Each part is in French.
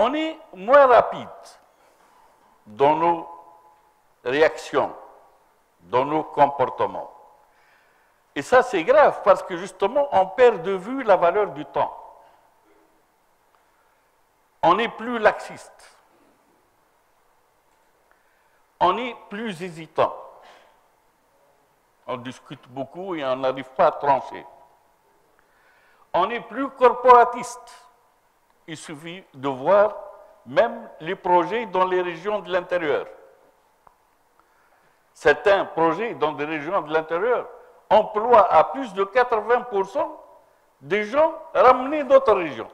On est moins rapide dans nos réactions, dans nos comportements. Et ça, c'est grave parce que justement, on perd de vue la valeur du temps. On n'est plus laxiste. On est plus hésitant. On discute beaucoup et on n'arrive pas à trancher. On est plus corporatiste. Il suffit de voir même les projets dans les régions de l'intérieur. Certains projets dans des régions de l'intérieur emploient à plus de 80% des gens ramenés d'autres régions.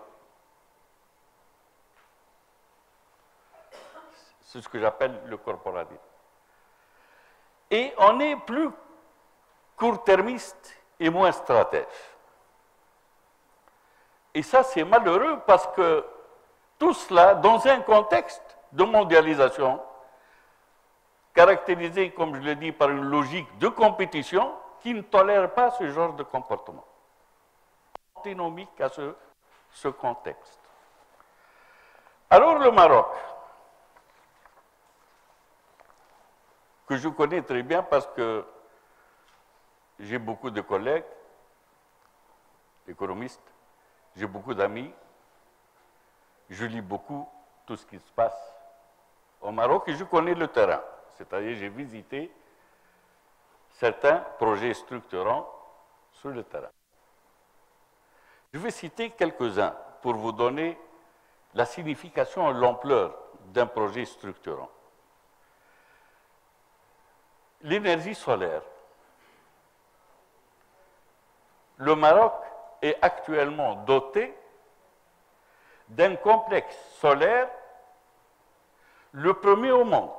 C'est ce que j'appelle le corporatisme. Et on est plus court-termiste et moins stratège. Et ça, c'est malheureux parce que tout cela, dans un contexte de mondialisation, caractérisé, comme je l'ai dit, par une logique de compétition qui ne tolère pas ce genre de comportement, antinomique à ce contexte. Alors le Maroc, que je connais très bien parce que j'ai beaucoup de collègues, économistes, j'ai beaucoup d'amis, je lis beaucoup tout ce qui se passe au Maroc et je connais le terrain. C'est-à-dire j'ai visité certains projets structurants sur le terrain. Je vais citer quelques-uns pour vous donner la signification et l'ampleur d'un projet structurant. L'énergie solaire. Le Maroc est actuellement doté d'un complexe solaire, le premier au monde.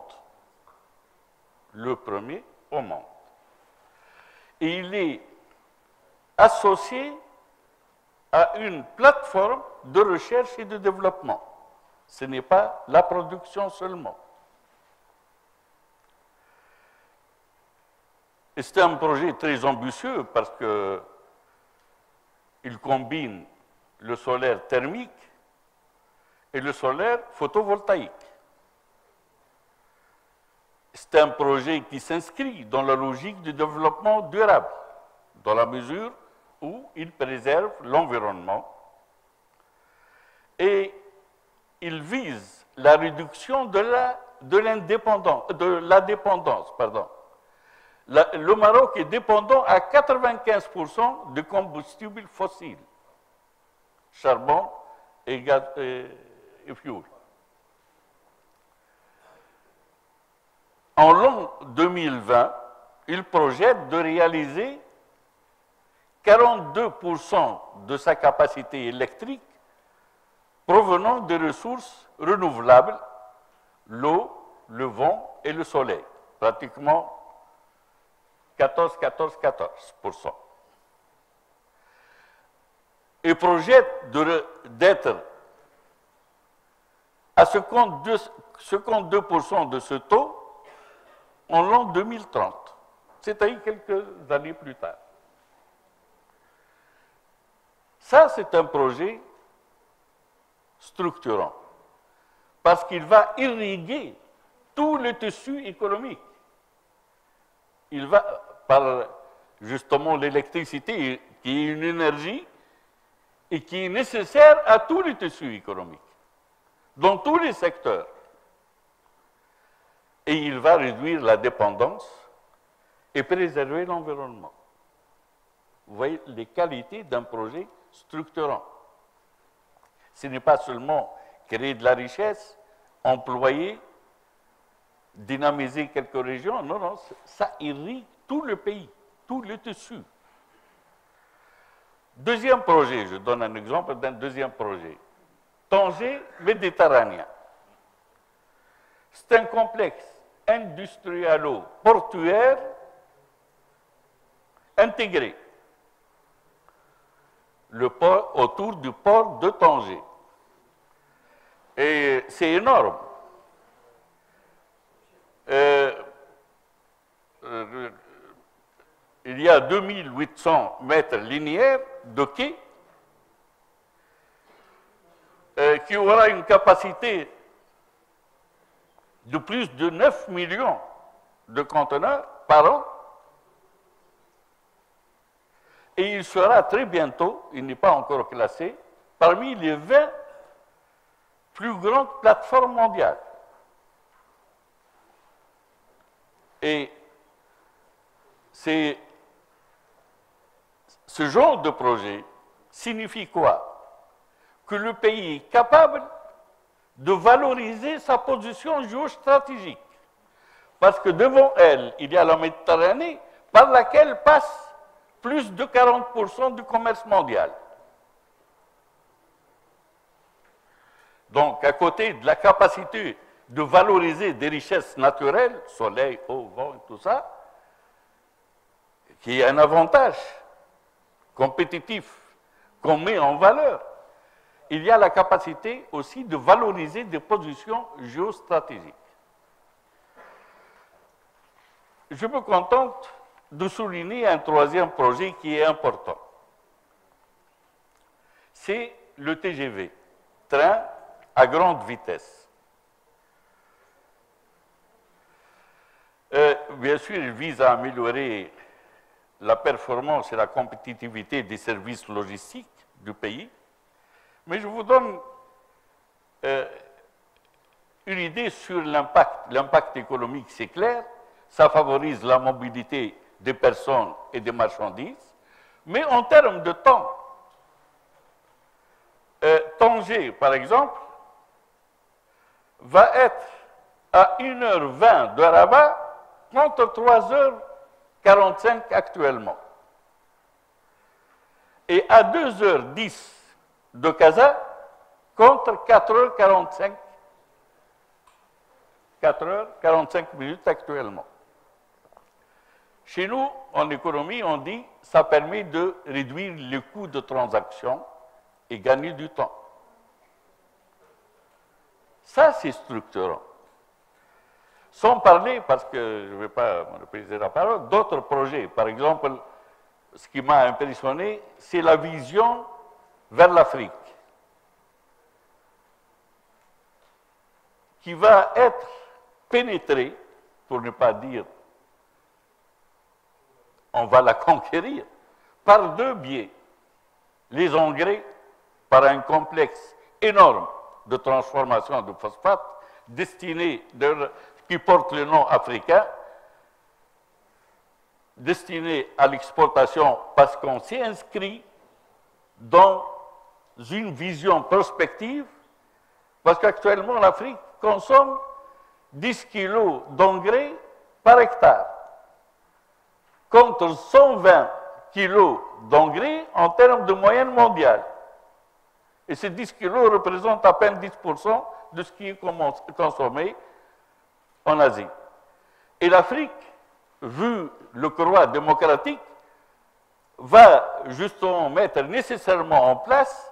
Le premier au monde. Et il est associé à une plateforme de recherche et de développement. Ce n'est pas la production seulement. Et c'est un projet très ambitieux parce que il combine le solaire thermique et le solaire photovoltaïque. C'est un projet qui s'inscrit dans la logique du développement durable, dans la mesure où il préserve l'environnement et il vise la réduction de la dépendance. Le Maroc est dépendant à 95% de combustibles fossiles, charbon et gaz et fioul. En l'an 2020, il projette de réaliser 42% de sa capacité électrique provenant des ressources renouvelables, l'eau, le vent et le soleil, pratiquement 14%. Et projette d'être à 52% de ce taux en l'an 2030, c'est-à-dire quelques années plus tard. Ça, c'est un projet structurant, parce qu'il va irriguer tout le tissu économique. Il va, par justement l'électricité, qui est une énergie et qui est nécessaire à tout le tissu économique, dans tous les secteurs. Et il va réduire la dépendance et préserver l'environnement. Vous voyez les qualités d'un projet structurant. Ce n'est pas seulement créer de la richesse, employer, dynamiser quelques régions, non, non, ça irrigue tout le pays, tout le tissu. Deuxième projet, je donne un exemple d'un deuxième projet. Tanger méditerranéen. C'est un complexe industrialo-portuaire intégré autour du port de Tanger. Et c'est énorme. Il y a 2800 mètres linéaires de quai. qui aura une capacité de plus de 9 millions de conteneurs par an. Et il sera très bientôt, il n'est pas encore classé, parmi les 20 plus grandes plateformes mondiales. Et ce genre de projet signifie quoi? Que le pays est capable de valoriser sa position géostratégique. Parce que devant elle, il y a la Méditerranée, par laquelle passe plus de 40% du commerce mondial. Donc, à côté de la capacité de valoriser des richesses naturelles, soleil, eau, vent, et tout ça, qui est un avantage compétitif qu'on met en valeur, il y a la capacité aussi de valoriser des positions géostratégiques. Je me contente de souligner un troisième projet qui est important. C'est le TGV, train à grande vitesse. Bien sûr, il vise à améliorer la performance et la compétitivité des services logistiques du pays, mais je vous donne une idée sur l'impact. L'impact économique, c'est clair, ça favorise la mobilité des personnes et des marchandises, mais en termes de temps, Tanger, par exemple, va être à 1h20 de Rabat contre 3h45 actuellement. Et à 2h10 de Casa contre 4h45. 4h45 minutes actuellement. Chez nous, en économie, on dit que ça permet de réduire les coûts de transaction et gagner du temps. Ça, c'est structurant. Sans parler, parce que je ne vais pas monopoliser la parole, d'autres projets. Par exemple, ce qui m'a impressionné, c'est la vision vers l'Afrique, qui va être pénétrée, pour ne pas dire on va la conquérir, par deux biais. Les engrais, par un complexe énorme de transformation de phosphate, qui porte le nom africain, destiné à l'exportation parce qu'on s'est inscrit dans une vision prospective, parce qu'actuellement l'Afrique consomme 10 kilos d'engrais par hectare, contre 120 kilos d'engrais en termes de moyenne mondiale. Et ces 10 kilos représentent à peine 10% de ce qui est consommé en Asie. Et l'Afrique, vu le courroie démocratique, va justement mettre nécessairement en place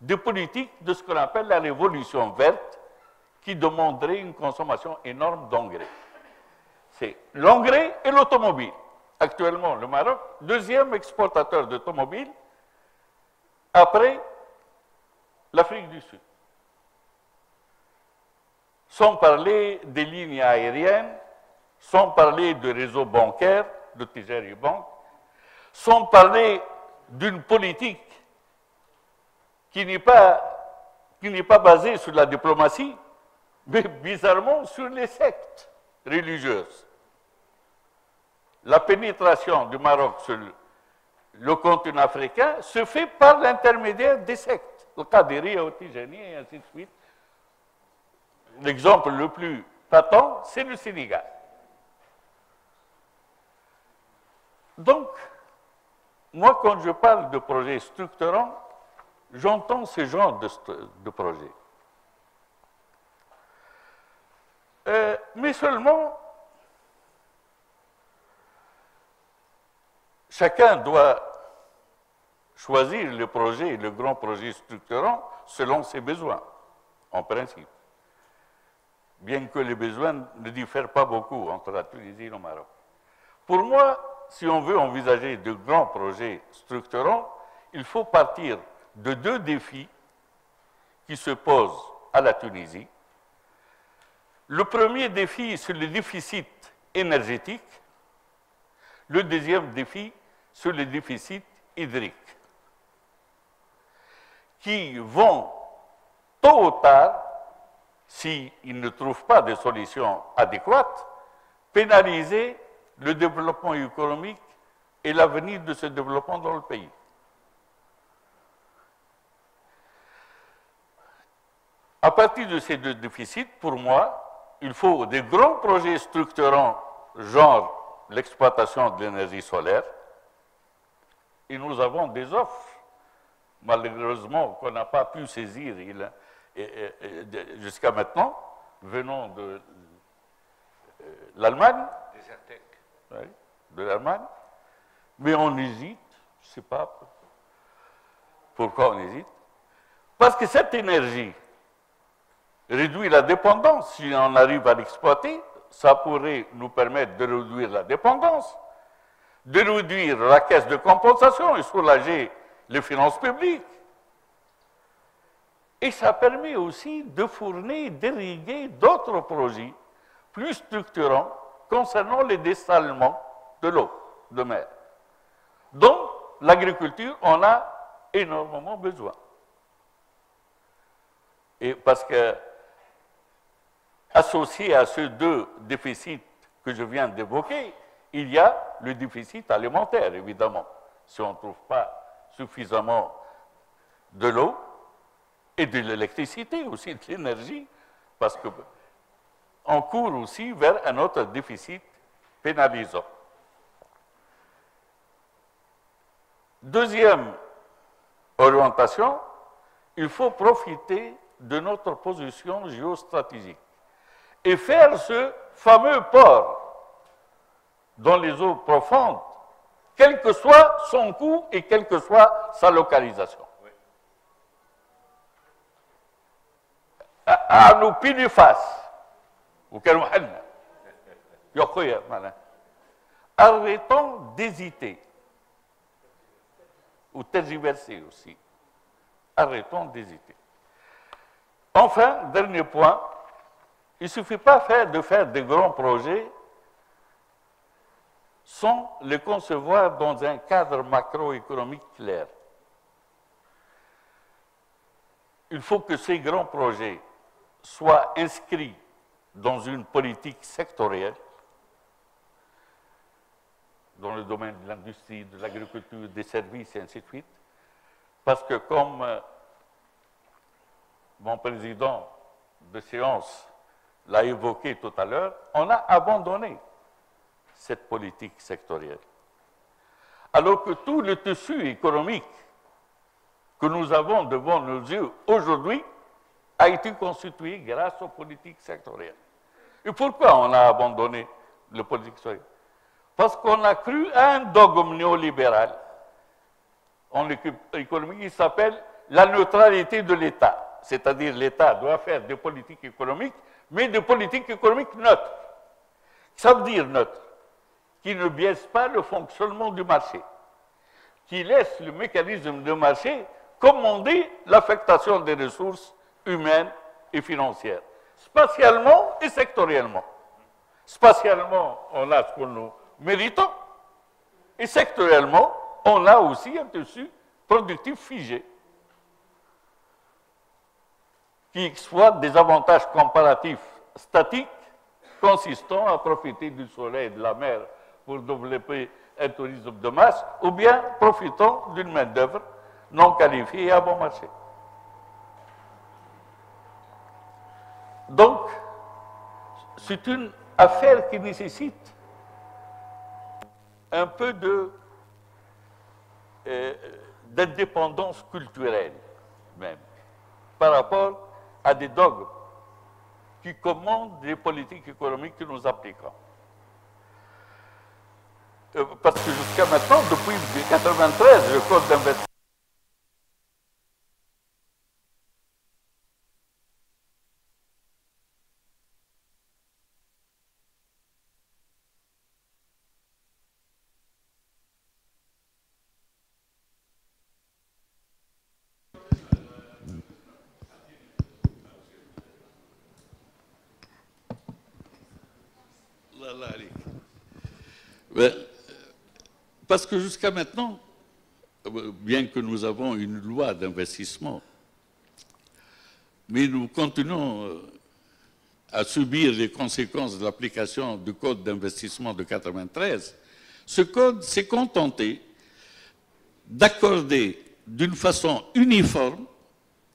des politiques de ce qu'on appelle la révolution verte, qui demanderait une consommation énorme d'engrais. C'est l'engrais et l'automobile. Actuellement, le Maroc, deuxième exportateur d'automobiles, après l'Afrique du Sud. Sans parler des lignes aériennes, sans parler de réseaux bancaires, de Tijari Bank, sans parler d'une politique qui n'est pas basée sur la diplomatie, mais bizarrement sur les sectes religieuses. La pénétration du Maroc sur le continent africain se fait par l'intermédiaire des sectes, le Qadiri, le Tijani, et ainsi de suite. L'exemple le plus patent, c'est le Sénégal. Donc, moi, quand je parle de projets structurants, j'entends ce genre de projets. Mais seulement, chacun doit choisir le projet, le grand projet structurant, selon ses besoins, en principe. Bien que les besoins ne diffèrent pas beaucoup entre la Tunisie et le Maroc. Pour moi, si on veut envisager de grands projets structurants, il faut partir de deux défis qui se posent à la Tunisie. Le premier défi, c'est le déficit énergétique. Le deuxième défi, c'est le déficit hydrique, qui vont, tôt ou tard, s'ils ne trouvent pas de solutions adéquates, pénaliser le développement économique et l'avenir de ce développement dans le pays. À partir de ces deux déficits, pour moi, il faut des grands projets structurants, genre l'exploitation de l'énergie solaire, et nous avons des offres, malheureusement, qu'on n'a pas pu saisir jusqu'à maintenant, venant de l'Allemagne, oui, de l'Allemagne, mais on hésite, je ne sais pas pourquoi on hésite, parce que cette énergie réduit la dépendance. Si on arrive à l'exploiter, ça pourrait nous permettre de réduire la dépendance, de réduire la caisse de compensation et soulager les finances publiques. Et ça permet aussi de fournir, d'irriguer d'autres projets plus structurants concernant les dessalements de l'eau de mer, dont l'agriculture en a énormément besoin. Et parce que, associé à ces deux déficits que je viens d'évoquer, il y a le déficit alimentaire, évidemment. Si on ne trouve pas suffisamment de l'eau et de l'électricité, aussi de l'énergie, parce qu'on court aussi vers un autre déficit pénalisant. Deuxième orientation, il faut profiter de notre position géostratégique et faire ce fameux port dans les eaux profondes, quel que soit son coût et quelle que soit sa localisation. Oui. À nos pieds face, arrêtons d'hésiter, ou tergiverser aussi. Arrêtons d'hésiter. Enfin, dernier point, il ne suffit pas de faire des grands projets sans les concevoir dans un cadre macroéconomique clair. Il faut que ces grands projets soient inscrits dans une politique sectorielle, dans le domaine de l'industrie, de l'agriculture, des services, et ainsi de suite, parce que comme mon président de séance l'a évoqué tout à l'heure, on a abandonné cette politique sectorielle. Alors que tout le tissu économique que nous avons devant nos yeux aujourd'hui a été constitué grâce aux politiques sectorielles. Et pourquoi on a abandonné la politique sectorielle? Parce qu'on a cru à un dogme néolibéral en économie qui s'appelle la neutralité de l'État. C'est-à-dire l'État doit faire des politiques économiques, mais des politiques économiques neutres. Ça veut dire neutres, qui ne biaisent pas le fonctionnement du marché, qui laissent le mécanisme de marché commander l'affectation des ressources humaines et financières, spatialement et sectoriellement. Spatialement, on a ce que nous méritons, et sectoriellement, on a aussi un tissu productif figé, qui exploite des avantages comparatifs statiques consistant à profiter du soleil et de la mer pour développer un tourisme de masse, ou bien profitant d'une main-d'œuvre non qualifiée et à bon marché. Donc, c'est une affaire qui nécessite un peu d'indépendance culturelle, même, par rapport à des dogmes qui commandent les politiques économiques que nous appliquons. Parce que jusqu'à maintenant, depuis 1993, le Code d'investissement Parce que jusqu'à maintenant, bien que nous avons une loi d'investissement, mais nous continuons à subir les conséquences de l'application du Code d'investissement de 1993, ce Code s'est contenté d'accorder d'une façon uniforme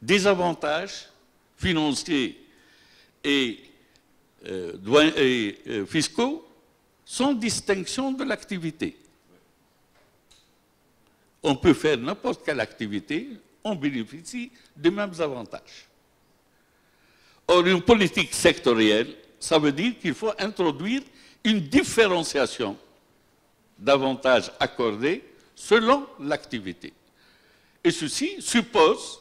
des avantages financiers et fiscaux sans distinction de l'activité. On peut faire n'importe quelle activité, on bénéficie des mêmes avantages. Or, une politique sectorielle, ça veut dire qu'il faut introduire une différenciation d'avantages accordés selon l'activité. Et ceci suppose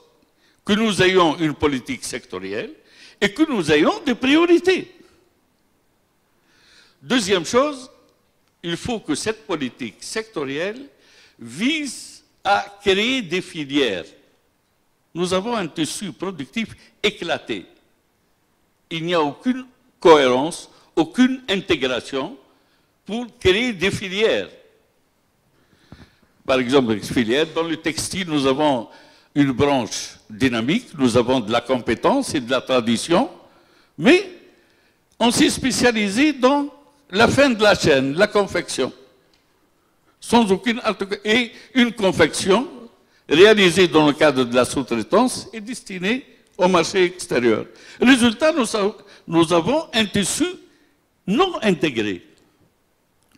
que nous ayons une politique sectorielle et que nous ayons des priorités. Deuxième chose, il faut que cette politique sectorielle vise à créer des filières. Nous avons un tissu productif éclaté. Il n'y a aucune cohérence, aucune intégration pour créer des filières. Par exemple, les filières, dans le textile, nous avons une branche dynamique, nous avons de la compétence et de la tradition, mais on s'est spécialisé dans la fin de la chaîne, la confection. Sans aucune... Et une confection réalisée dans le cadre de la sous-traitance est destinée au marché extérieur. Résultat, nous avons un tissu non intégré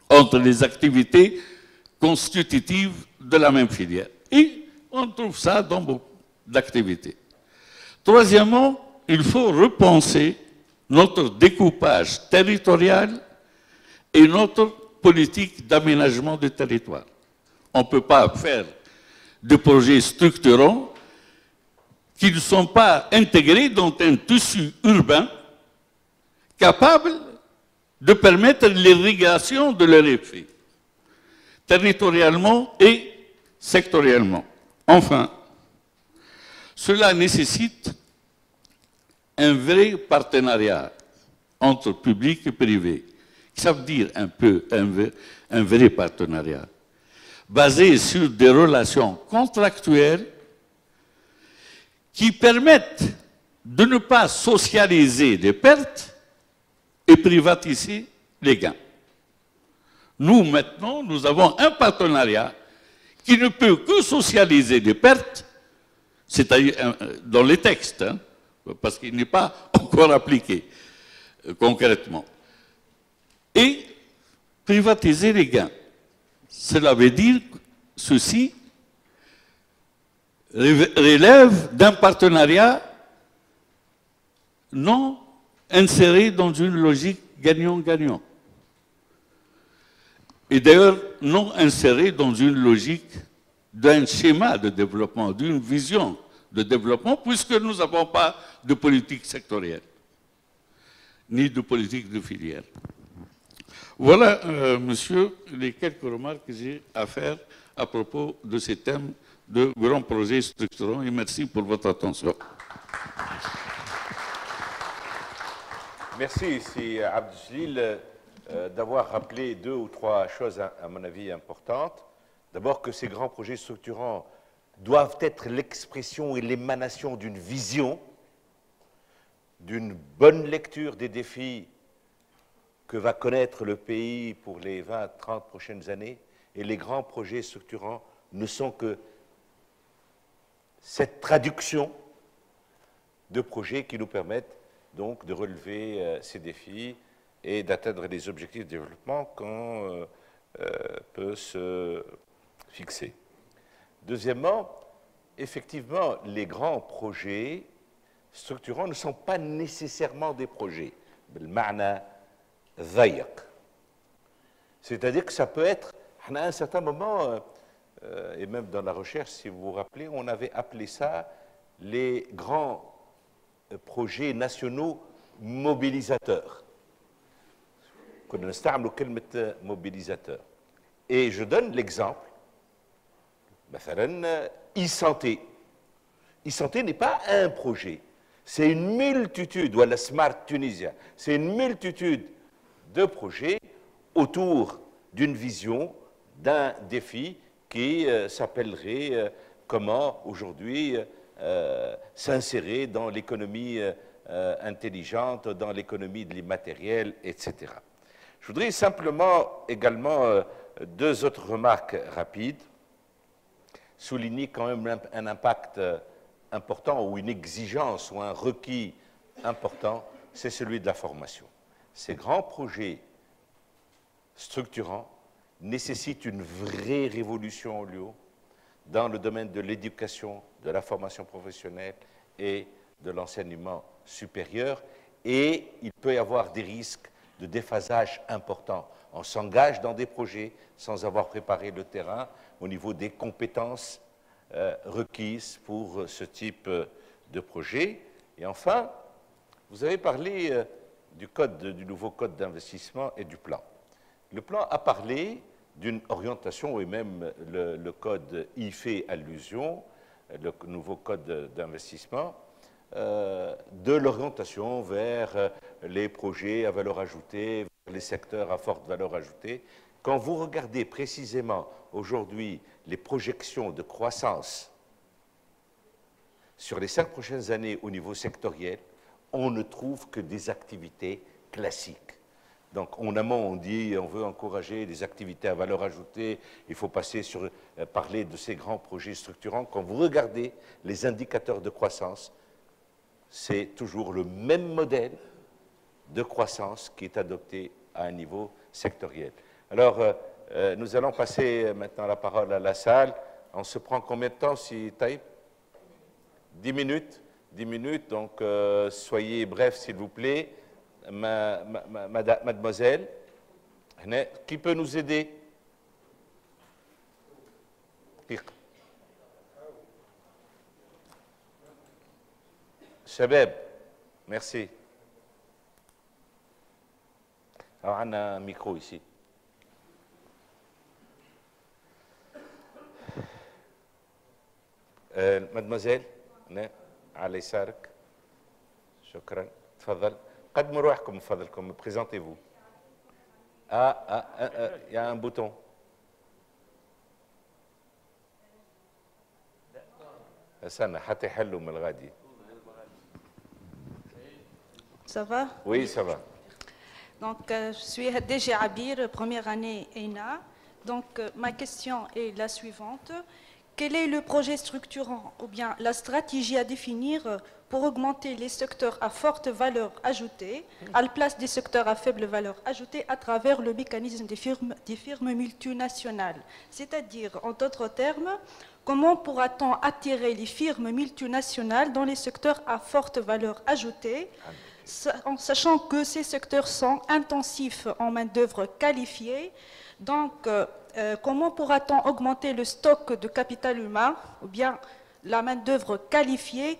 entre les activités constitutives de la même filière. Et on trouve ça dans beaucoup d'activités. Troisièmement, il faut repenser notre découpage territorial et notre politique d'aménagement du territoire. On ne peut pas faire de projets structurants qui ne sont pas intégrés dans un tissu urbain capable de permettre l'irrigation de leur effet, territorialement et sectoriellement. Enfin, cela nécessite un vrai partenariat entre public et privé. Ça veut dire un vrai partenariat, basé sur des relations contractuelles qui permettent de ne pas socialiser les pertes et privatiser les gains. Nous, maintenant, nous avons un partenariat qui ne peut que socialiser les pertes, c'est-à-dire dans les textes, hein, parce qu'il n'est pas encore appliqué concrètement, et privatiser les gains. Cela veut dire que ceci relève d'un partenariat non inséré dans une logique gagnant-gagnant. Et d'ailleurs, non inséré dans une logique d'un schéma de développement, d'une vision de développement, puisque nous n'avons pas de politique sectorielle, ni de politique de filière. Voilà, monsieur, les quelques remarques que j'ai à faire à propos de ces thèmes de grands projets structurants, et merci pour votre attention. Merci, c'est Abdeljalil, d'avoir rappelé 2 ou 3 choses, à mon avis, importantes. D'abord, que ces grands projets structurants doivent être l'expression et l'émanation d'une vision, d'une bonne lecture des défis que va connaître le pays pour les 20-30 prochaines années. Et les grands projets structurants ne sont que cette traduction de projets qui nous permettent donc de relever ces défis et d'atteindre les objectifs de développement qu'on peut se fixer. Deuxièmement, effectivement, les grands projets structurants ne sont pas nécessairement des projets. C'est-à-dire que ça peut être, à un certain moment, et même dans la recherche, si vous vous rappelez, on avait appelé ça les grands projets nationaux mobilisateurs. Mobilisateur. Et je donne l'exemple, e-santé. E-santé n'est pas un projet, c'est une multitude, ou la Smart Tunisia, c'est une multitude de projets autour d'une vision, d'un défi qui s'appellerait comment aujourd'hui s'insérer dans l'économie intelligente, dans l'économie de l'immatériel, etc. Je voudrais simplement également deux autres remarques rapides, souligner quand même un impact important ou une exigence ou un requis important, c'est celui de la formation. Ces grands projets structurants nécessitent une vraie révolution au lieu dans le domaine de l'éducation, de la formation professionnelle et de l'enseignement supérieur, et il peut y avoir des risques de déphasage importants. On s'engage dans des projets sans avoir préparé le terrain au niveau des compétences requises pour ce type de projet. Et enfin, vous avez parlé du nouveau code d'investissement et du plan. Le plan a parlé d'une orientation, et même le code y fait allusion, le nouveau code d'investissement, de l'orientation vers les projets à valeur ajoutée, vers les secteurs à forte valeur ajoutée. Quand vous regardez précisément aujourd'hui les projections de croissance sur les 5 prochaines années au niveau sectoriel, on ne trouve que des activités classiques. Donc, en amont, on dit on veut encourager des activités à valeur ajoutée, il faut parler de ces grands projets structurants. Quand vous regardez les indicateurs de croissance, c'est toujours le même modèle de croissance qui est adopté à un niveau sectoriel. Alors, nous allons passer maintenant la parole à la salle. On se prend combien de temps, si Taïb? 10 minutes. 10 minutes, donc soyez bref, s'il vous plaît. Mademoiselle, qui peut nous aider? Shabab, merci. Alors, on a un micro ici. Mademoiselle, على يسارك. شكرا. تفضل. قدموا روحكم من فضلكم. Présentez-vous. Il y a un bouton. استنى حتى يحلوا من الغادي. Ça va? Oui, ça va. Donc, je suis Hadej Abir, première année ENA. Donc, ma question est la suivante. Quel est le projet structurant ou bien la stratégie à définir pour augmenter les secteurs à forte valeur ajoutée à la place des secteurs à faible valeur ajoutée à travers le mécanisme des firmes multinationales? C'est-à-dire, en d'autres termes, comment pourra-t-on attirer les firmes multinationales dans les secteurs à forte valeur ajoutée, en sachant que ces secteurs sont intensifs en main-d'œuvre qualifiée? Donc, comment pourra-t-on augmenter le stock de capital humain ou bien la main-d'œuvre qualifiée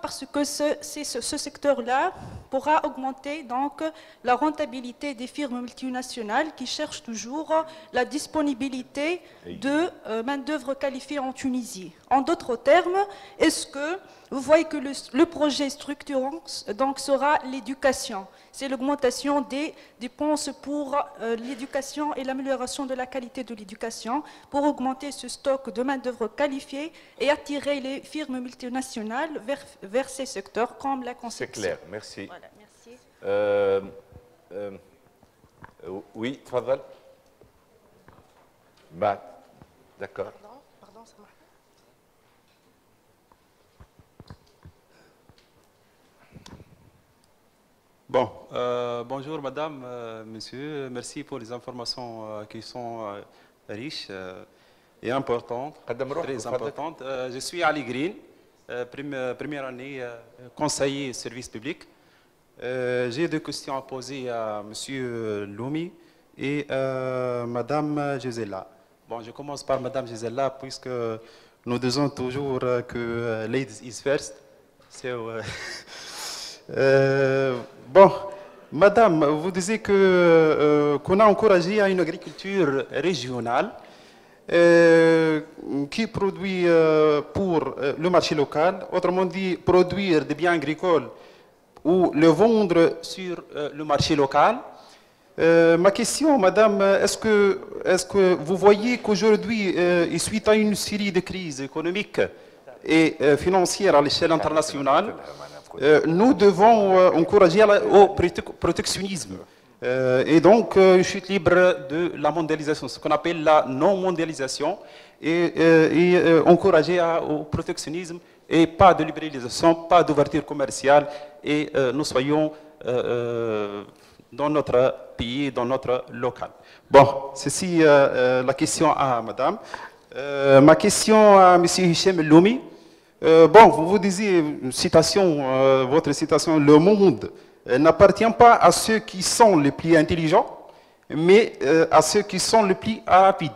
parce que ce secteur-là pourra augmenter donc la rentabilité des firmes multinationales qui cherchent toujours la disponibilité de main-d'œuvre qualifiée en Tunisie. En d'autres termes, est-ce que vous voyez que le projet structurant donc, sera l'éducation? C'est l'augmentation des dépenses pour l'éducation et l'amélioration de la qualité de l'éducation pour augmenter ce stock de main-d'œuvre qualifiée et attirer les firmes multinationales vers ces secteurs comme la construction. C'est clair, merci. Voilà, merci. Oui, tfadal. Bah, d'accord. Pardon, ça marche. Bon, bonjour madame, monsieur, merci pour les informations qui sont riches et importantes, très importantes. Je suis Ali Green, première année conseiller service public. J'ai deux questions à poser à monsieur Loumi et madame Gisela. Bon, je commence par madame Gisela puisque nous disons toujours que ladies is first. Bon, madame, vous disiez qu'on a encouragé à une agriculture régionale qui produit pour le marché local, autrement dit, produire des biens agricoles ou le vendre sur le marché local. Ma question, madame, est-ce que vous voyez qu'aujourd'hui, et suite à une série de crises économiques et financières à l'échelle internationale, nous devons encourager au protectionnisme et donc une chute libre de la mondialisation, ce qu'on appelle la non-mondialisation, et encourager au protectionnisme et pas de libéralisation, pas d'ouverture commerciale, et nous soyons dans notre pays, dans notre local. Bon, ceci la question à madame. Ma question à M. Hichem Loumi. Bon, vous disiez, votre citation, le monde n'appartient pas à ceux qui sont les plus intelligents, mais à ceux qui sont les plus rapides.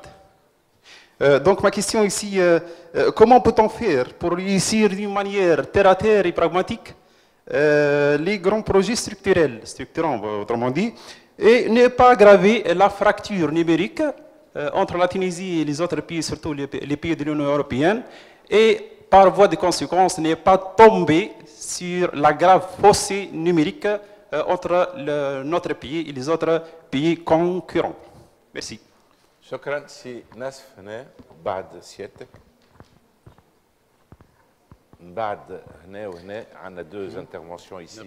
Donc ma question ici, comment peut-on faire pour réussir d'une manière terre à terre et pragmatique les grands projets structurants, autrement dit, et ne pas aggraver la fracture numérique entre la Tunisie et les autres pays, surtout les pays de l'Union européenne, et par voie de conséquence, ne pas tomber sur la grave fossé numérique entre notre pays et les autres pays concurrents. Merci. شكرا سي ناصف هنا بعد سيادتك من بعد هنا وهنا عندنا deux interventions ici.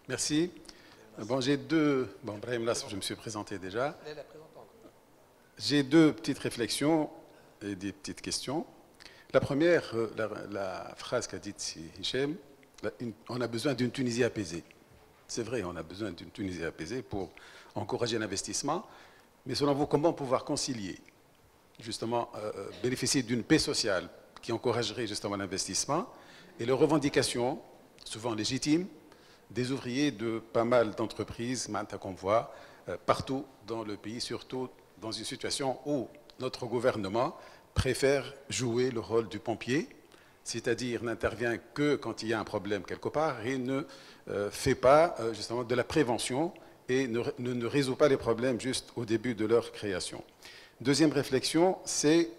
Merci. Bon, j'ai deux. Bon, Brahim Nassef, je me suis présenté déjà. J'ai deux petites réflexions et des petites questions. La première, la phrase qu'a dite Hichem, on a besoin d'une Tunisie apaisée. C'est vrai, on a besoin d'une Tunisie apaisée pour encourager l'investissement. Mais selon vous, comment pouvoir concilier, justement, bénéficier d'une paix sociale qui encouragerait justement l'investissement et les revendications, souvent légitimes, des ouvriers de pas mal d'entreprises, qu'on voit partout dans le pays, surtout dans une situation où notre gouvernement préfère jouer le rôle du pompier, c'est-à-dire n'intervient que quand il y a un problème quelque part et ne fait pas justement de la prévention et ne résout pas les problèmes juste au début de leur création. Deuxième réflexion, c'est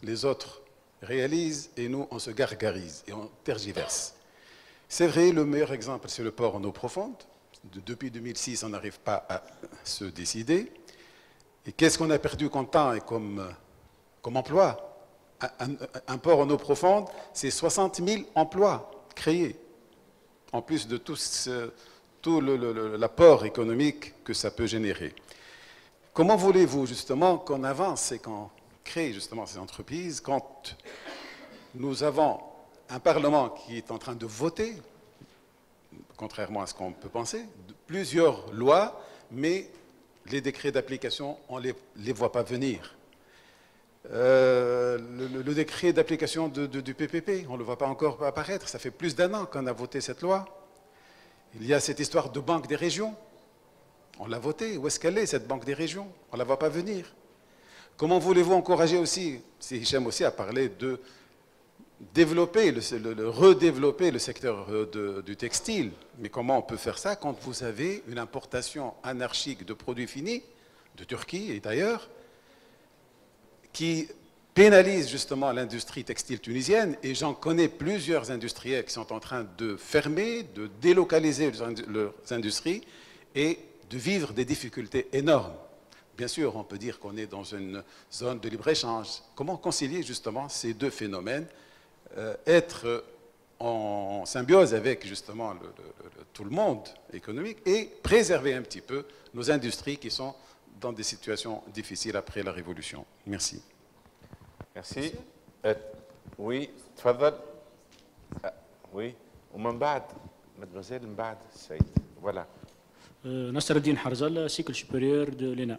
les autres réalisent et nous, on se gargarise et on tergiverse. C'est vrai, le meilleur exemple, c'est le port en eau profonde. Depuis 2006, on n'arrive pas à se décider. Et qu'est-ce qu'on a perdu comme temps et comme emploi? Un port en eau profonde, c'est 60 000 emplois créés, en plus de tout l'apport économique que ça peut générer. Comment voulez-vous justement qu'on avance et qu'on crée justement ces entreprises quand nous avons un Parlement qui est en train de voter, contrairement à ce qu'on peut penser, plusieurs lois, mais les décrets d'application, on ne les voit pas venir. Le décret d'application du PPP, on ne le voit pas encore apparaître, ça fait plus d'1 an qu'on a voté cette loi. Il y a cette histoire de banque des régions. On l'a votée. Où est-ce qu'elle est, cette banque des régions? On ne la voit pas venir. Comment voulez-vous encourager aussi, si Hichem aussi a parlé de développer, redévelopper le secteur du textile. Mais comment on peut faire ça quand vous avez une importation anarchique de produits finis, de Turquie et d'ailleurs, qui pénalise justement l'industrie textile tunisienne, et j'en connais plusieurs industriels qui sont en train de fermer, de délocaliser leurs industries et de vivre des difficultés énormes. Bien sûr, on peut dire qu'on est dans une zone de libre-échange. Comment concilier justement ces deux phénomènes, être en symbiose avec justement tout le monde économique et préserver un petit peu nos industries qui sont dans des situations difficiles après la Révolution. Merci. Merci. Oui, تفضل. Oui. ومن بعد mademoiselle من بعد السيد. Voilà. Nasreddin Harzal, cycle supérieur de l'ENA.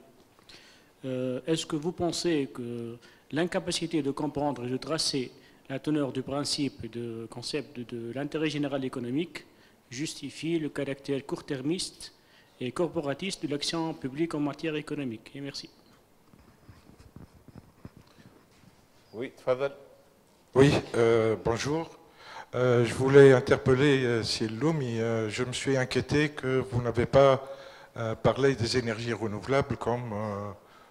Est-ce que vous pensez que l'incapacité de comprendre et de tracer la teneur du principe et du concept de l'intérêt général économique justifie le caractère court-termiste et corporatiste de l'action publique en matière économique? Et merci. Oui, تفضل. Oui, bonjour. Je voulais interpeller Syed Loumi. Je me suis inquiété que vous n'avez pas parlé des énergies renouvelables comme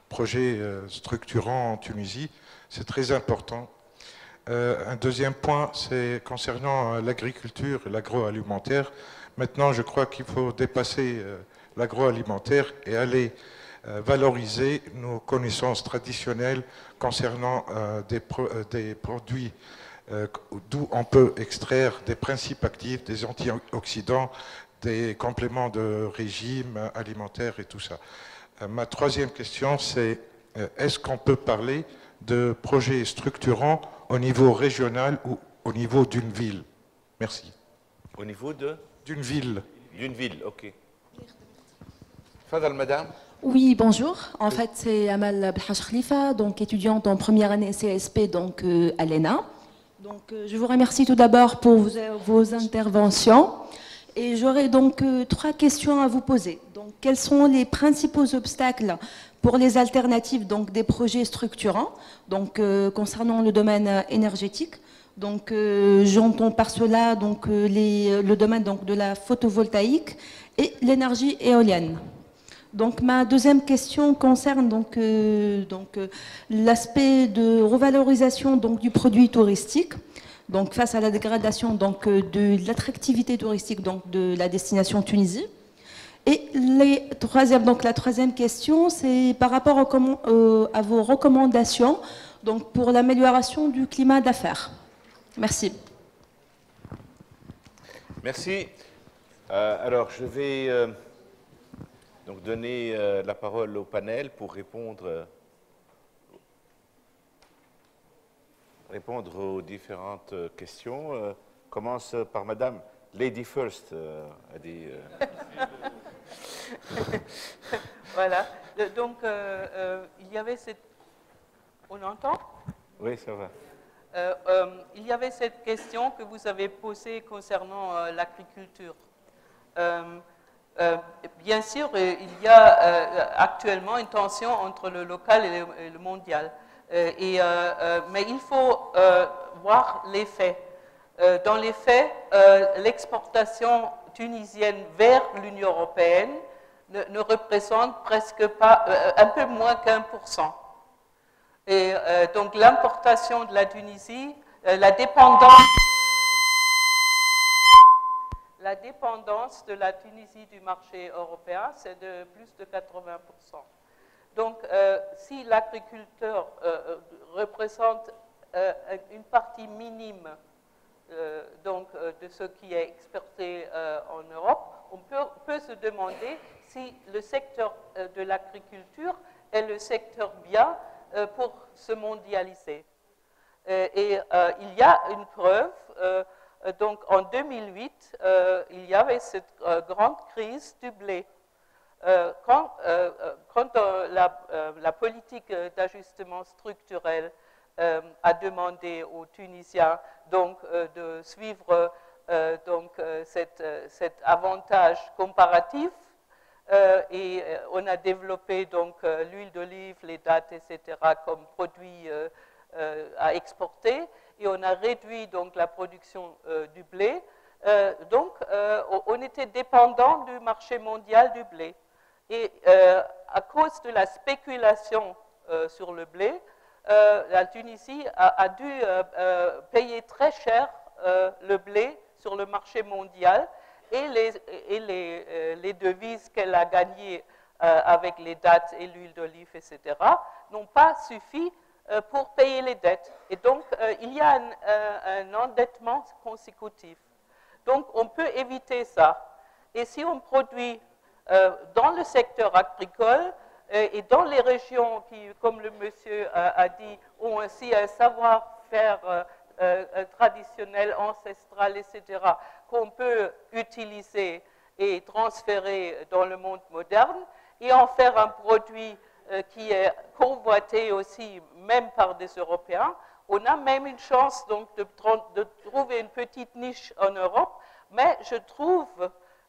projet structurant en Tunisie. C'est très important. Un deuxième point, c'est concernant l'agriculture et l'agroalimentaire. Maintenant, je crois qu'il faut dépasser l'agroalimentaire et aller valoriser nos connaissances traditionnelles concernant des produits d'où on peut extraire des principes actifs, des antioxydants, des compléments de régime alimentaire et tout ça. Ma troisième question, c'est est-ce qu'on peut parler de projets structurants au niveau régional ou au niveau d'une ville? Merci. Au niveau de? D'une ville. D'une ville, ok. Fadal, madame. Oui, bonjour. En fait, c'est Amal Belhaj Khalifa, donc étudiante en première année CSP donc, à l'ENA. Donc, je vous remercie tout d'abord pour vos interventions. Et j'aurais donc 3 questions à vous poser. Donc, quels sont les principaux obstacles pour les alternatives donc, des projets structurants donc, concernant le domaine énergétique? Donc, j'entends par cela donc, le domaine donc, de la photovoltaïque et l'énergie éolienne. Donc, ma deuxième question concerne donc, l'aspect de revalorisation donc, du produit touristique. Donc, face à la dégradation donc, de l'attractivité touristique donc, de la destination Tunisie. Et la troisième question, c'est par rapport à vos recommandations donc, pour l'amélioration du climat d'affaires. Merci. Merci. Alors, je vais donc donner la parole au panel pour répondre aux différentes questions. Commence par Madame Lady First, a dit. Voilà. Donc, il y avait cette... On entend? Oui, ça va. Il y avait cette question que vous avez posée concernant l'agriculture. Bien sûr, il y a actuellement une tension entre le local et le mondial. Mais il faut voir les faits. Dans les faits, l'exportation tunisienne vers l'Union européenne ne représente presque pas, un peu moins qu'1%. Et donc l'importation de la Tunisie, la dépendance de la Tunisie du marché européen, c'est de plus de 80%. Donc, si l'agriculteur représente une partie minime de ce qui est exporté en Europe, on peut se demander si le secteur de l'agriculture est le secteur bien pour se mondialiser. Et il y a une preuve. Donc, en 2008, il y avait cette grande crise du blé. Quand la politique d'ajustement structurel a demandé aux Tunisiens donc, de suivre cet avantage comparatif, et on a développé donc l'huile d'olive, les dattes, etc. comme produits à exporter, et on a réduit donc la production du blé. Donc, on était dépendant du marché mondial du blé. Et à cause de la spéculation sur le blé, la Tunisie a dû payer très cher le blé sur le marché mondial, et les devises qu'elle a gagnées avec les dattes et l'huile d'olive, etc., n'ont pas suffi pour payer les dettes. Et donc, il y a un endettement consécutif. Donc, on peut éviter ça. Et si on produit dans le secteur agricole et dans les régions qui, comme le monsieur a dit, ont aussi un savoir-faire traditionnel, ancestral, etc., qu'on peut utiliser et transférer dans le monde moderne, et en faire un produit qui est convoité aussi, même par des Européens, on a même une chance donc, de trouver une petite niche en Europe, mais je trouve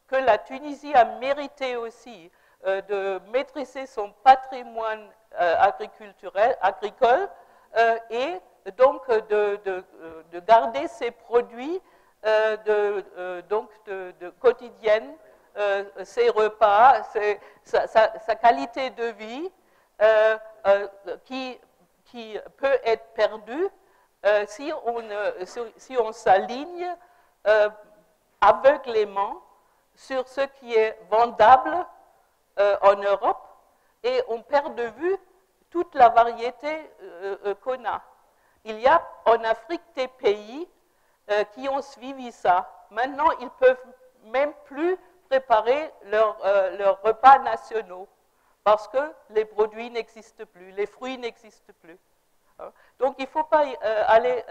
que la Tunisie a mérité aussi de maîtriser son patrimoine agricole et donc de garder ses produits de quotidienne, ses repas, sa qualité de vie qui peut être perdue si on s'aligne aveuglément sur ce qui est vendable en Europe et on perd de vue toute la variété qu'on a. Il y a en Afrique des pays qui ont suivi ça. Maintenant, ils ne peuvent même plus préparer leurs repas nationaux parce que les produits n'existent plus, les fruits n'existent plus. Donc, il ne faut pas aller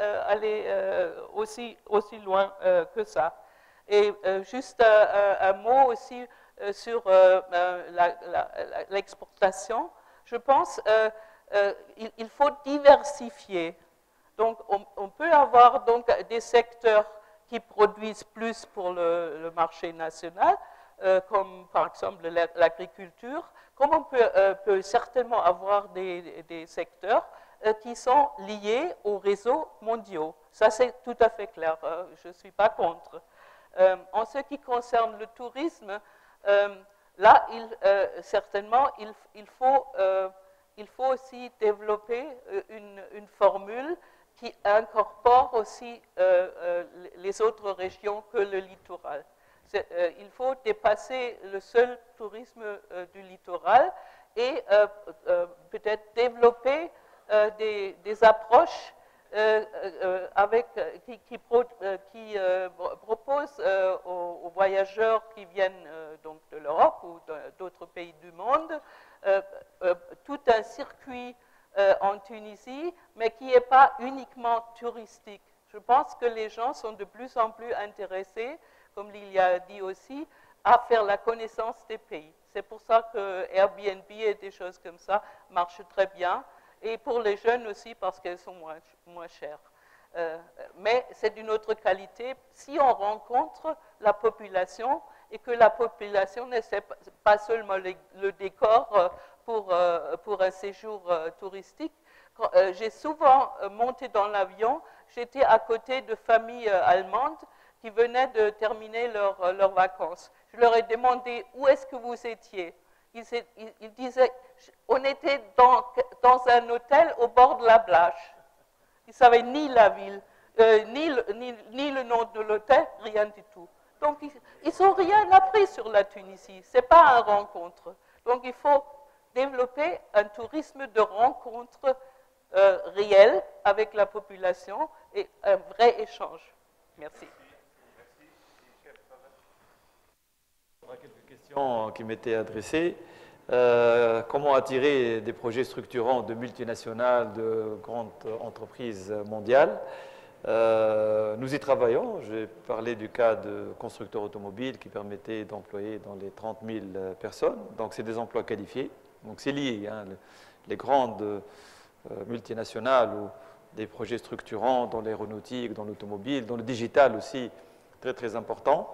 aussi loin que ça. Et juste un mot aussi sur l'exportation. Je pense qu'il faut diversifier. Donc, on peut avoir donc, des secteurs qui produisent plus pour le marché national, comme par exemple l'agriculture, comme on peut certainement avoir des secteurs qui sont liés aux réseaux mondiaux. Ça, c'est tout à fait clair. Je ne suis pas contre. En ce qui concerne le tourisme, là, certainement, il faut aussi développer une formule qui incorpore aussi les autres régions que le littoral. Il faut dépasser le seul tourisme du littoral et peut-être développer des approches qui proposent aux voyageurs qui viennent donc de l'Europe ou d'autres pays du monde tout un circuit en Tunisie, mais qui n'est pas uniquement touristique. Je pense que les gens sont de plus en plus intéressés, comme il a dit aussi, à faire la connaissance des pays. C'est pour ça que Airbnb et des choses comme ça marchent très bien. Et pour les jeunes aussi, parce qu'elles sont moins chères. Mais c'est d'une autre qualité si on rencontre la population et que la population ne sait pas seulement le décor pour un séjour touristique. J'ai souvent monté dans l'avion, j'étais à côté de familles allemandes qui venaient de terminer leurs vacances. Je leur ai demandé où est-ce que vous étiez. Ils disaient, on était dans un hôtel au bord de la plage. Ils ne savaient ni la ville, ni le nom de l'hôtel, rien du tout. Donc, ils n'ont rien appris sur la Tunisie. Ce n'est pas une rencontre. Donc, il faut développer un tourisme de rencontre réel avec la population et un vrai échange. Merci. Quelques questions qui m'étaient adressées. Comment attirer des projets structurants de multinationales, de grandes entreprises mondiales? Nous y travaillons. J'ai parlé du cas de constructeurs automobiles qui permettaient d'employer dans les 30 000 personnes. Donc, c'est des emplois qualifiés. Donc, c'est lié. Hein, les grandes multinationales ou des projets structurants dans l'aéronautique, dans l'automobile, dans le digital aussi, très, très important.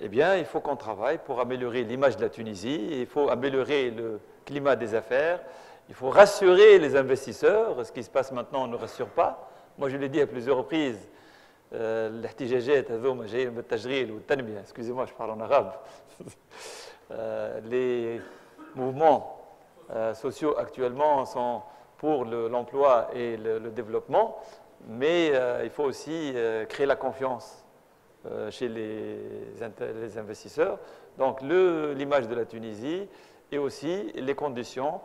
Eh bien, il faut qu'on travaille pour améliorer l'image de la Tunisie, il faut améliorer le climat des affaires, il faut rassurer les investisseurs. Ce qui se passe maintenant ne rassure pas. Moi, je l'ai dit à plusieurs reprises, excusez-moi, je parle en arabe. Les mouvements sociaux actuellement sont pour l'emploi et le développement, mais il faut aussi créer la confiance chez les investisseurs. Donc l'image de la Tunisie et aussi les conditions.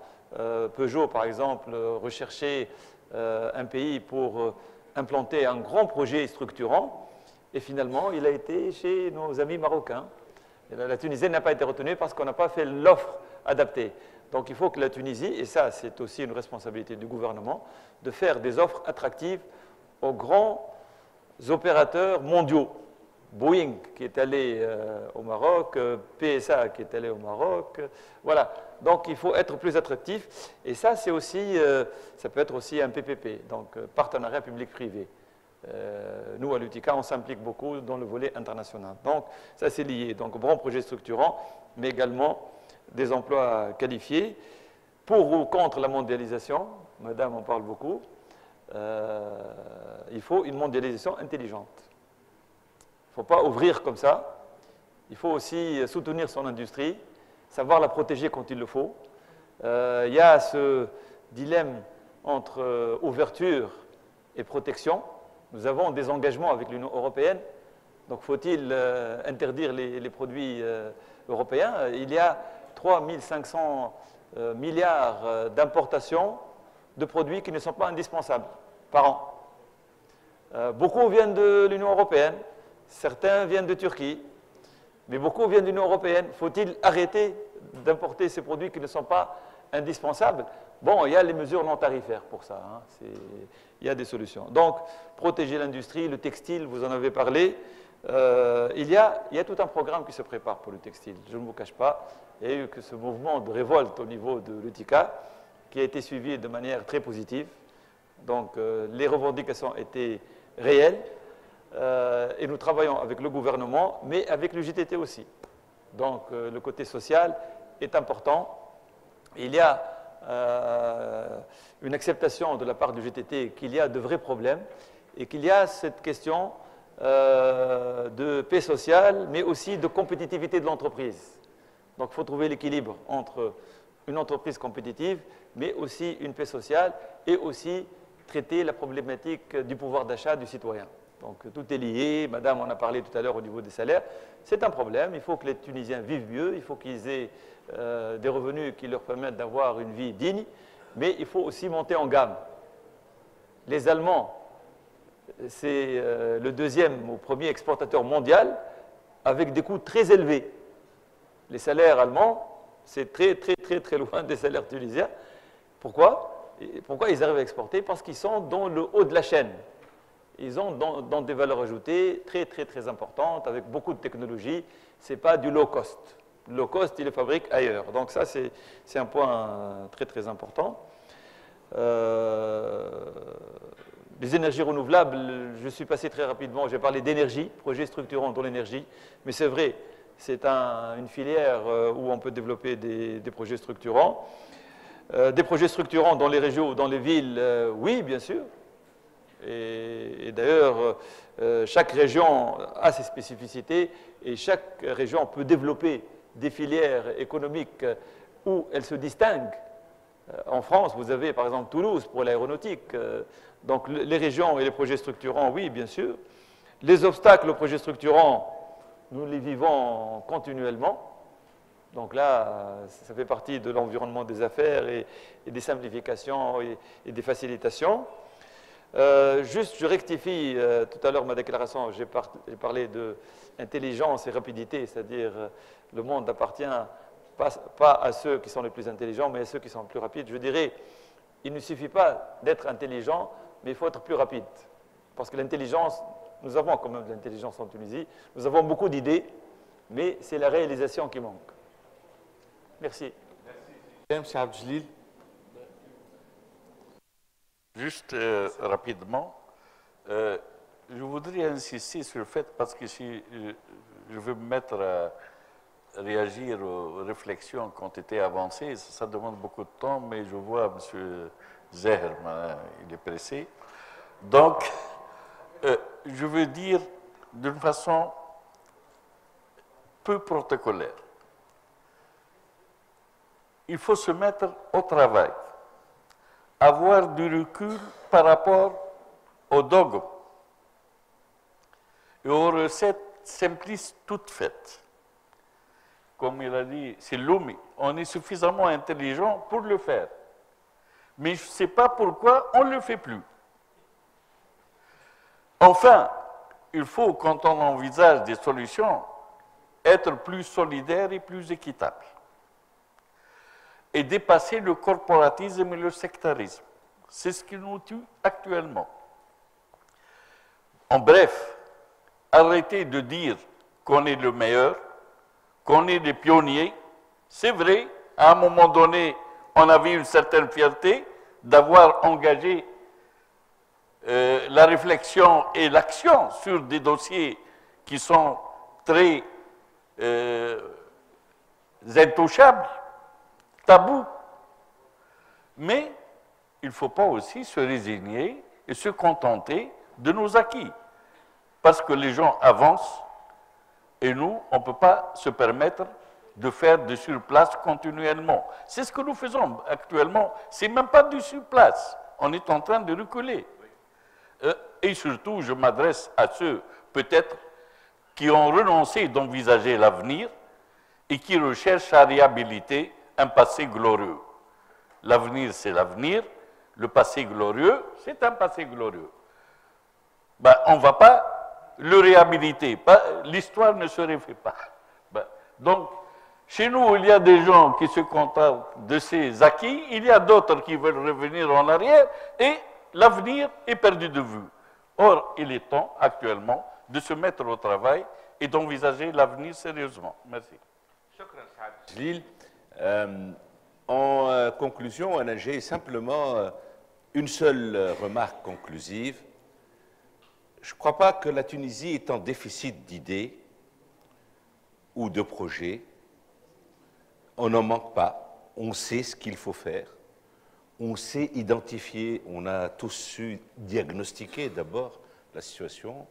Peugeot, par exemple, recherchait un pays pour implanter un grand projet structurant et finalement il a été chez nos amis marocains. Et la Tunisie n'a pas été retenue parce qu'on n'a pas fait l'offre adaptée. Donc il faut que la Tunisie, et ça c'est aussi une responsabilité du gouvernement, de faire des offres attractives aux grands opérateurs mondiaux. Boeing qui est allé au Maroc, PSA qui est allé au Maroc, voilà. Donc il faut être plus attractif et ça c'est aussi, ça peut être aussi un PPP, donc partenariat public-privé. Nous à l'UTICA on s'implique beaucoup dans le volet international, donc ça c'est lié. Donc bon projet structurant, mais également des emplois qualifiés. Pour ou contre la mondialisation, madame en parle beaucoup, il faut une mondialisation intelligente. Il ne faut pas ouvrir comme ça. Il faut aussi soutenir son industrie, savoir la protéger quand il le faut. Il y a ce dilemme entre ouverture et protection. Nous avons des engagements avec l'Union européenne. Donc, faut-il interdire les produits européens? Il y a 3 500 milliards d'importations de produits qui ne sont pas indispensables par an. Beaucoup viennent de l'Union européenne, certains viennent de Turquie, mais beaucoup viennent de l'Union européenne. Faut-il arrêter d'importer ces produits qui ne sont pas indispensables? Bon, il y a les mesures non tarifaires pour ça, hein. Il y a des solutions. Donc, protéger l'industrie, le textile, vous en avez parlé. Il y a tout un programme qui se prépare pour le textile, je ne vous cache pas. Il y a eu que ce mouvement de révolte au niveau de l'UTICA qui a été suivi de manière très positive. Donc, les revendications étaient réelles et nous travaillons avec le gouvernement, mais avec le GTT aussi. Donc, le côté social est important. Il y a une acceptation de la part du GTT qu'il y a de vrais problèmes et qu'il y a cette question de paix sociale, mais aussi de compétitivité de l'entreprise. Donc, il faut trouver l'équilibre entre une entreprise compétitive, mais aussi une paix sociale, et aussi traiter la problématique du pouvoir d'achat du citoyen. Donc, tout est lié. Madame en a parlé tout à l'heure au niveau des salaires. C'est un problème. Il faut que les Tunisiens vivent mieux. Il faut qu'ils aient des revenus qui leur permettent d'avoir une vie digne. Mais il faut aussi monter en gamme. Les Allemands, c'est le deuxième ou premier exportateur mondial avec des coûts très élevés. Les salaires allemands, c'est très loin des salaires tunisiens. Pourquoi ils arrivent à exporter? Parce qu'ils sont dans le haut de la chaîne. Ils ont dans des valeurs ajoutées très importantes, avec beaucoup de technologies. Ce n'est pas du low cost. Le low cost, il le fabrique ailleurs. Donc ça, c'est un point très important. Les énergies renouvelables, je suis passé très rapidement, j'ai parlé d'énergie, projet structurant dans l'énergie, mais c'est vrai, c'est une filière où on peut développer des projets structurants. Des projets structurants dans les régions ou dans les villes, oui, bien sûr. Et d'ailleurs, chaque région a ses spécificités et chaque région peut développer des filières économiques où elle se distingue. En France, vous avez par exemple Toulouse pour l'aéronautique. Donc les régions et les projets structurants, oui, bien sûr. Les obstacles aux projets structurants, nous les vivons continuellement. Donc là, ça fait partie de l'environnement des affaires et des simplifications et des facilitations. Juste, je rectifie tout à l'heure ma déclaration, j'ai parlé d'intelligence et rapidité, c'est-à-dire le monde appartient pas à ceux qui sont les plus intelligents, mais à ceux qui sont plus rapides. Je dirais, il ne suffit pas d'être intelligent, mais il faut être plus rapide. Parce que l'intelligence, nous avons quand même de l'intelligence en Tunisie, nous avons beaucoup d'idées, mais c'est la réalisation qui manque. Merci. Merci. M. Juste rapidement, je voudrais insister sur le fait, parce que si je veux me mettre à réagir aux réflexions qui ont été avancées, ça demande beaucoup de temps, mais je vois M. Zeher, il est pressé. Donc, je veux dire d'une façon peu protocolaire, il faut se mettre au travail, avoir du recul par rapport aux dogmes et aux recettes simplistes toutes faites. Comme il a dit, c'est l'OMI, on est suffisamment intelligent pour le faire. Mais je ne sais pas pourquoi on ne le fait plus. Enfin, il faut, quand on envisage des solutions, être plus solidaire et plus équitable. Et dépasser le corporatisme et le sectarisme. C'est ce qui nous tue actuellement. En bref, arrêtez de dire qu'on est le meilleur, qu'on est les pionniers. C'est vrai, à un moment donné, on avait une certaine fierté d'avoir engagé la réflexion et l'action sur des dossiers qui sont très intouchables, tabous. Mais il ne faut pas aussi se résigner et se contenter de nos acquis. Parce que les gens avancent et nous, on ne peut pas se permettre de faire de surplace continuellement. C'est ce que nous faisons actuellement. Ce n'est même pas du surplace. On est en train de reculer. Et surtout, je m'adresse à ceux, peut-être, qui ont renoncé d'envisager l'avenir et qui recherche à réhabiliter un passé glorieux. L'avenir, c'est l'avenir. Le passé glorieux, c'est un passé glorieux. Ben, on ne va pas le réhabiliter. L'histoire ne se refait pas. Ben, donc, chez nous, il y a des gens qui se contentent de ces acquis, il y a d'autres qui veulent revenir en arrière, et l'avenir est perdu de vue. Or, il est temps, actuellement, de se mettre au travail et d'envisager l'avenir sérieusement. Merci. En conclusion, j'ai simplement une seule remarque conclusive. Je ne crois pas que la Tunisie est en déficit d'idées ou de projets. On n'en manque pas. On sait ce qu'il faut faire. On sait identifier. On a tous su diagnostiquer d'abord la situation.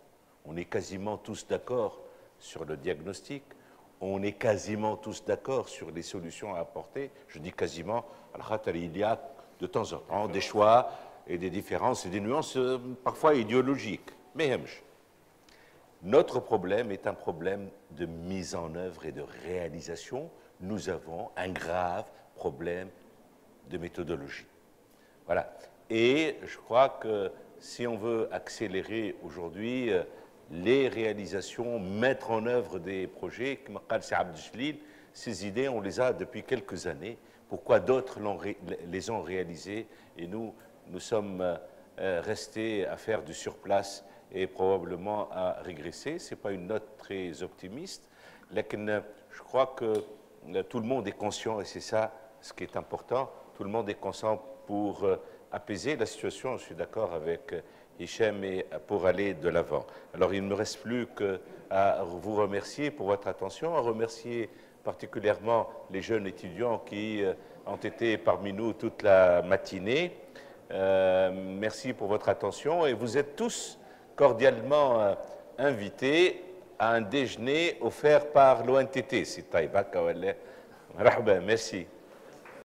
On est quasiment tous d'accord sur le diagnostic. On est quasiment tous d'accord sur les solutions à apporter. Je dis quasiment, il y a de temps en temps des choix et des différences et des nuances parfois idéologiques. Mais notre problème est un problème de mise en œuvre et de réalisation. Nous avons un grave problème de méthodologie. Voilà. Et je crois que si on veut accélérer aujourd'hui les réalisations, mettre en œuvre des projets, comme l'a dit Abdel Jalil, ces idées, on les a depuis quelques années. Pourquoi d'autres les ont réalisées et nous sommes restés à faire du surplace et probablement à régresser. Ce n'est pas une note très optimiste. Je crois que tout le monde est conscient, et c'est ça ce qui est important, tout le monde est conscient pour apaiser la situation, je suis d'accord avec Hichem, et pour aller de l'avant. Alors il ne me reste plus qu'à vous remercier pour votre attention, à remercier particulièrement les jeunes étudiants qui ont été parmi nous toute la matinée. Merci pour votre attention et vous êtes tous cordialement invités à un déjeuner offert par l'ONTT. C'est Taïba Kawalé. Merci.